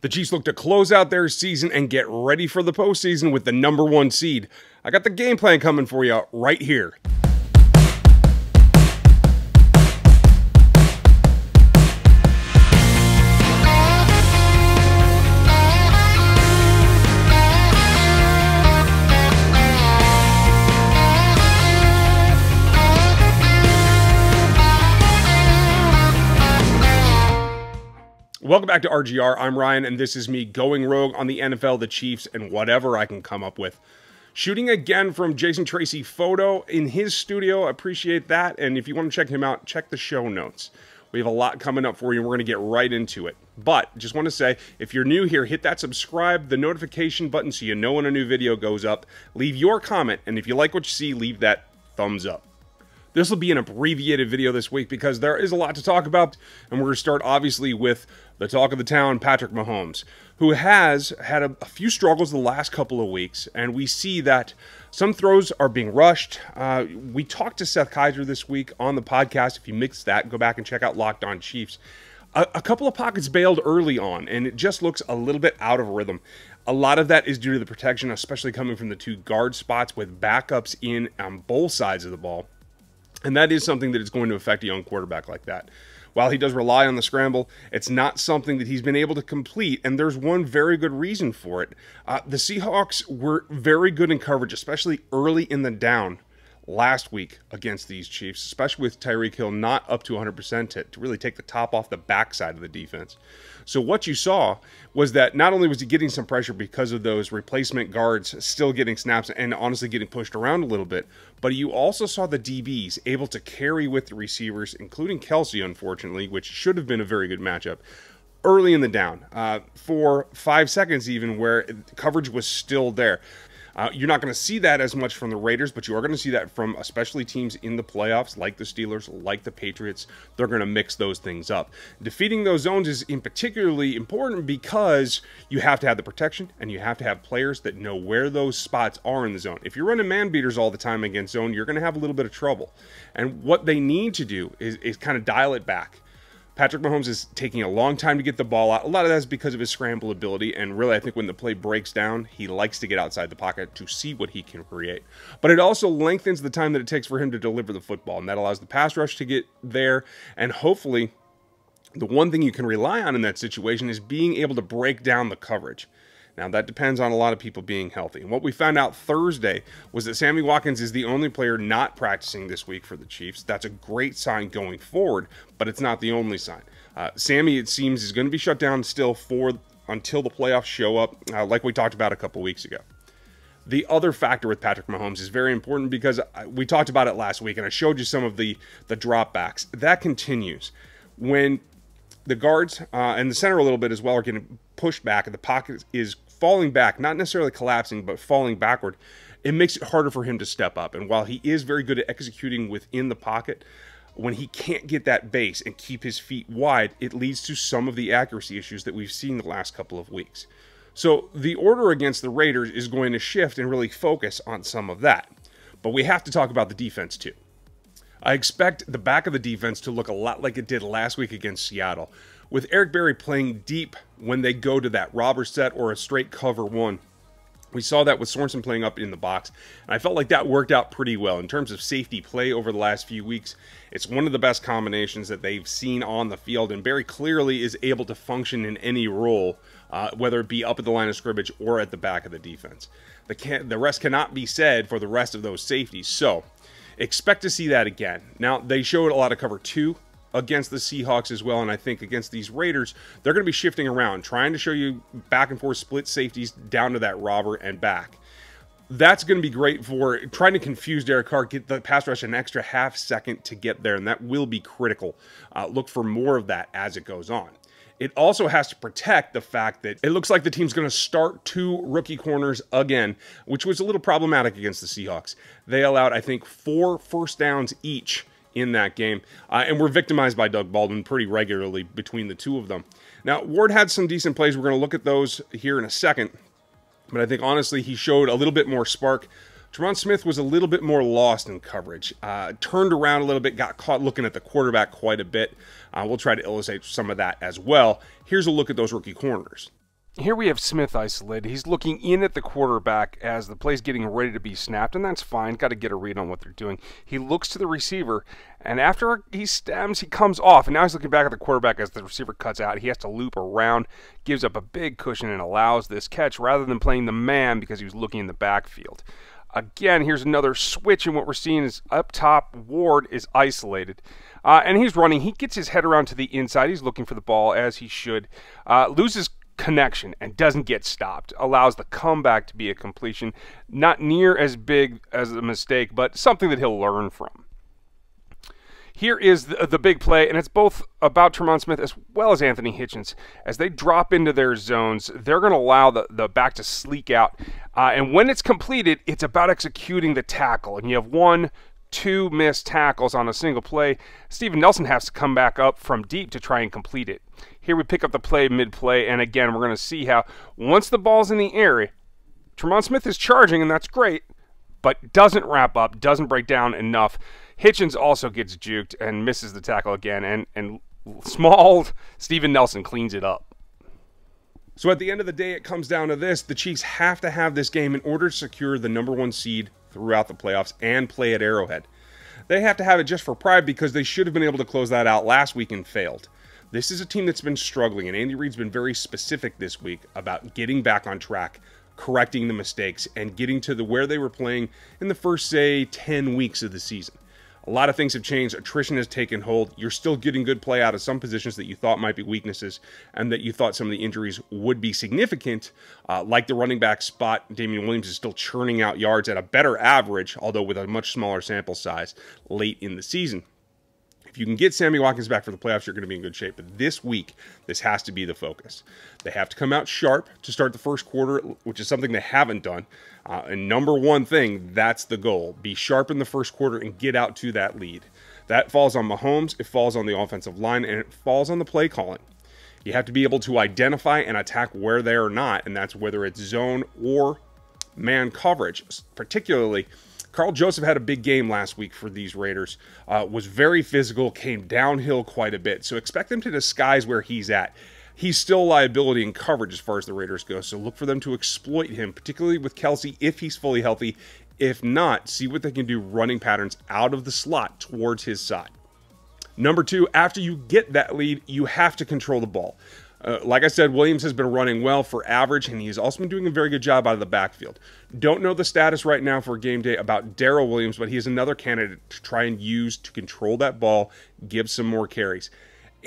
The Chiefs look to close out their season and get ready for the postseason with the #1 seed. I got the game plan coming for you right here. Welcome back to RGR. I'm Ryan, and this is me going rogue on the NFL, the Chiefs, and whatever I can come up with. Shooting again from Jason Tracy Photo in his studio. I appreciate that. And if you want to check him out, check the show notes. We have a lot coming up for you, and we're going to get right into it. But just want to say, if you're new here, hit that subscribe, the notification button so you know when a new video goes up. Leave your comment, and if you like what you see, leave that thumbs up. This will be an abbreviated video this week because there is a lot to talk about, and we're going to start obviously with the talk of the town, Patrick Mahomes, who has had a few struggles the last couple of weeks, and we see that some throws are being rushed. We talked to Seth Kaiser this week on the podcast. If you mixed that, go back and check out Locked On Chiefs. A couple of pockets bailed early on, and it just looks a little bit out of rhythm. A lot of that is due to the protection, especially coming from the two guard spots with backups in on both sides of the ball. And that is something that is going to affect a young quarterback like that. While he does rely on the scramble, it's not something that he's been able to complete, and there's one very good reason for it. The Seahawks were very good in coverage, especially early in the down last week against these Chiefs, especially with Tyreek Hill not up to 100% to really take the top off the backside of the defense. So what you saw was that not only was he getting some pressure because of those replacement guards still getting snaps and honestly getting pushed around a little bit, but you also saw the DBs able to carry with the receivers, including Kelce, unfortunately, which should have been a very good matchup, early in the down, for 5 seconds even, where coverage was still there. You're not going to see that as much from the Raiders, but you are going to see that from especially teams in the playoffs, like the Steelers, like the Patriots. They're going to mix those things up. Defeating those zones is particularly important because you have to have the protection, and you have to have players that know where those spots are in the zone. If you're running man beaters all the time against zone, you're going to have a little bit of trouble. And what they need to do is kind of dial it back. Patrick Mahomes is taking a long time to get the ball out. A lot of that is because of his scramble ability, and really I think when the play breaks down, he likes to get outside the pocket to see what he can create. But it also lengthens the time that it takes for him to deliver the football, and that allows the pass rush to get there, and hopefully the one thing you can rely on in that situation is being able to break down the coverage. Now, that depends on a lot of people being healthy. And what we found out Thursday was that Sammy Watkins is the only player not practicing this week for the Chiefs. That's a great sign going forward, but it's not the only sign. Sammy, it seems, is going to be shut down still until the playoffs show up, like we talked about a couple weeks ago. The other factor with Patrick Mahomes is very important because we talked about it last week, and I showed you some of the dropbacks. That continues. When the guards and the center a little bit as well are getting pushed back, and the pocket is falling back, not necessarily collapsing, but falling backward, it makes it harder for him to step up. And while he is very good at executing within the pocket, when he can't get that base and keep his feet wide, it leads to some of the accuracy issues that we've seen the last couple of weeks. So the order against the Raiders is going to shift and really focus on some of that. But we have to talk about the defense too. I expect the back of the defense to look a lot like it did last week against Seattle, with Eric Berry playing deep when they go to that robber set or a straight cover one. We saw that with Sorensen playing up in the box, and I felt like that worked out pretty well. In terms of safety play over the last few weeks, it's one of the best combinations that they've seen on the field, and Berry clearly is able to function in any role, whether it be up at the line of scrimmage or at the back of the defense. The rest cannot be said for the rest of those safeties, so expect to see that again. Now, they showed a lot of cover 2 against the Seahawks as well, and I think against these Raiders, they're going to be shifting around, trying to show you back and forth split safeties down to that robber and back. That's going to be great for trying to confuse Derek Carr, get the pass rush an extra half second to get there, and that will be critical. Look for more of that as it goes on. It also has to protect the fact that it looks like the team's going to start 2 rookie corners again, which was a little problematic against the Seahawks. They allowed, I think, 4 first downs each in that game, and were victimized by Doug Baldwin pretty regularly between the two of them. Now, Ward had some decent plays. We're going to look at those here in a second, but I think, honestly, he showed a little bit more spark. Tremon Smith was a little bit more lost in coverage, turned around a little bit, got caught looking at the quarterback quite a bit. We'll try to illustrate some of that as well. Here's a look at those rookie corners. Here we have Smith isolated. He's looking in at the quarterback as the play's getting ready to be snapped, and that's fine. Got to get a read on what they're doing. He looks to the receiver, and after he stems, he comes off, and now he's looking back at the quarterback as the receiver cuts out. He has to loop around, gives up a big cushion, and allows this catch rather than playing the man because he was looking in the backfield. Again, here's another switch, and what we're seeing is up top, Ward is isolated. And he's running. He gets his head around to the inside. He's looking for the ball, as he should. Loses connection and doesn't get stopped. Allows the comeback to be a completion. Not near as big as a mistake, but something that he'll learn from. Here is the big play, and it's both about Tremon Smith as well as Anthony Hitchens. As they drop into their zones, they're going to allow the back to sleek out. And when it's completed, it's about executing the tackle. And you have 1, 2 missed tackles on a single play. Steven Nelson has to come back up from deep to try and complete it. Here we pick up the play mid-play, and again, we're going to see how once the ball's in the air, Tremon Smith is charging, and that's great, but doesn't wrap up, doesn't break down enough. Hitchens also gets juked and misses the tackle again, and small Steven Nelson cleans it up. So at the end of the day, it comes down to this. The Chiefs have to have this game in order to secure the #1 seed throughout the playoffs and play at Arrowhead. They have to have it just for pride because they should have been able to close that out last week and failed. This is a team that's been struggling, and Andy Reid's been very specific this week about getting back on track, correcting the mistakes, and getting to where they were playing in the first, say, 10 weeks of the season. A lot of things have changed. Attrition has taken hold. You're still getting good play out of some positions that you thought might be weaknesses and that you thought some of the injuries would be significant, like the running back spot. Damien Williams is still churning out yards at a better average, although with a much smaller sample size late in the season. If you can get Sammy Watkins back for the playoffs, you're going to be in good shape. But this week, this has to be the focus. They have to come out sharp to start the first quarter, which is something they haven't done. And #1 thing, that's the goal. Be sharp in the first quarter and get out to that lead. That falls on Mahomes, it falls on the offensive line, and it falls on the play calling. You have to be able to identify and attack where they are not, and that's whether it's zone or man coverage. Particularly, Carl Joseph had a big game last week for these Raiders, was very physical, came downhill quite a bit, so expect them to disguise where he's at. He's still a liability in coverage as far as the Raiders go, so look for them to exploit him, particularly with Kelce if he's fully healthy. If not, see what they can do running patterns out of the slot towards his side. #2, after you get that lead, you have to control the ball. Like I said, Williams has been running well for average, and he's also been doing a very good job out of the backfield. Don't know the status right now for game day about Darrell Williams, but he is another candidate to try and use to control that ball, give some more carries.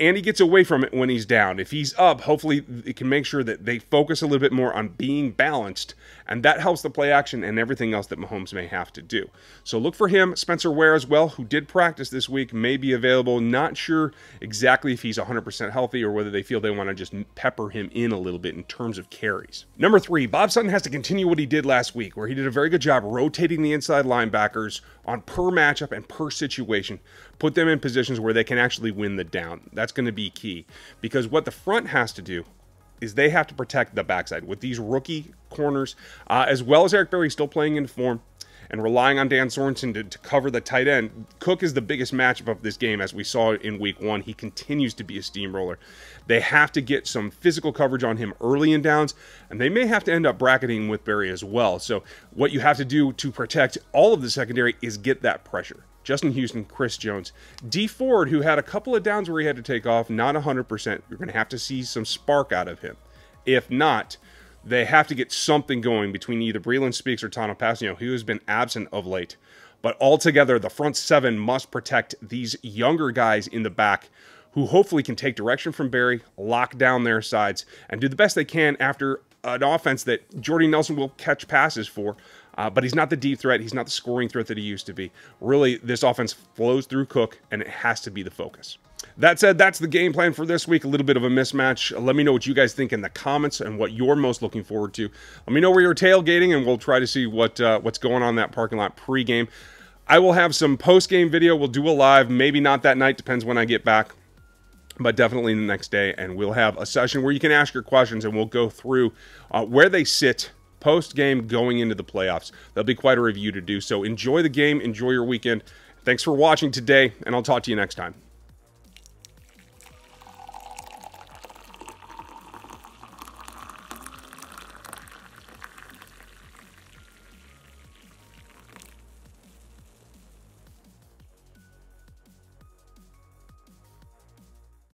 And he gets away from it when he's down. If he's up, hopefully it can make sure that they focus a little bit more on being balanced, and that helps the play action and everything else that Mahomes may have to do. So look for him. Spencer Ware as well, who did practice this week, may be available. Not sure exactly if he's 100% healthy or whether they feel they want to just pepper him in a little bit in terms of carries. #3, Bob Sutton has to continue what he did last week, where he did a very good job rotating the inside linebackers on per matchup and per situation. Put them in positions where they can actually win the down. That's going to be key, because what the front has to do is they have to protect the backside with these rookie corners, as well as Eric Berry still playing in form and relying on Dan Sorensen to cover the tight end. Cook is the biggest matchup of this game, as we saw in week 1. He continues to be a steamroller. They have to get some physical coverage on him early in downs, and they may have to end up bracketing with Berry as well. So what you have to do to protect all of the secondary is get that pressure. Justin Houston, Chris Jones. Dee Ford, who had a couple of downs where he had to take off, not 100%. You're going to have to see some spark out of him. If not, they have to get something going between either Breeland Speaks or Tano Passanio, who has been absent of late. But altogether, the front seven must protect these younger guys in the back who hopefully can take direction from Berry, lock down their sides, and do the best they can after an offense that Jordy Nelson will catch passes for. But he's not the deep threat. He's not the scoring threat that he used to be. Really, this offense flows through Cook, and it has to be the focus. That said, that's the game plan for this week. A little bit of a mismatch. Let me know what you guys think in the comments and what you're most looking forward to. Let me know where you're tailgating, and we'll try to see what's going on in that parking lot pregame. I will have some post-game video. We'll do a live. Maybe not that night. Depends when I get back. But definitely the next day. And we'll have a session where you can ask your questions, and we'll go through where they sit post-game going into the playoffs. There'll be quite a review to do. So enjoy the game. Enjoy your weekend. Thanks for watching today, and I'll talk to you next time.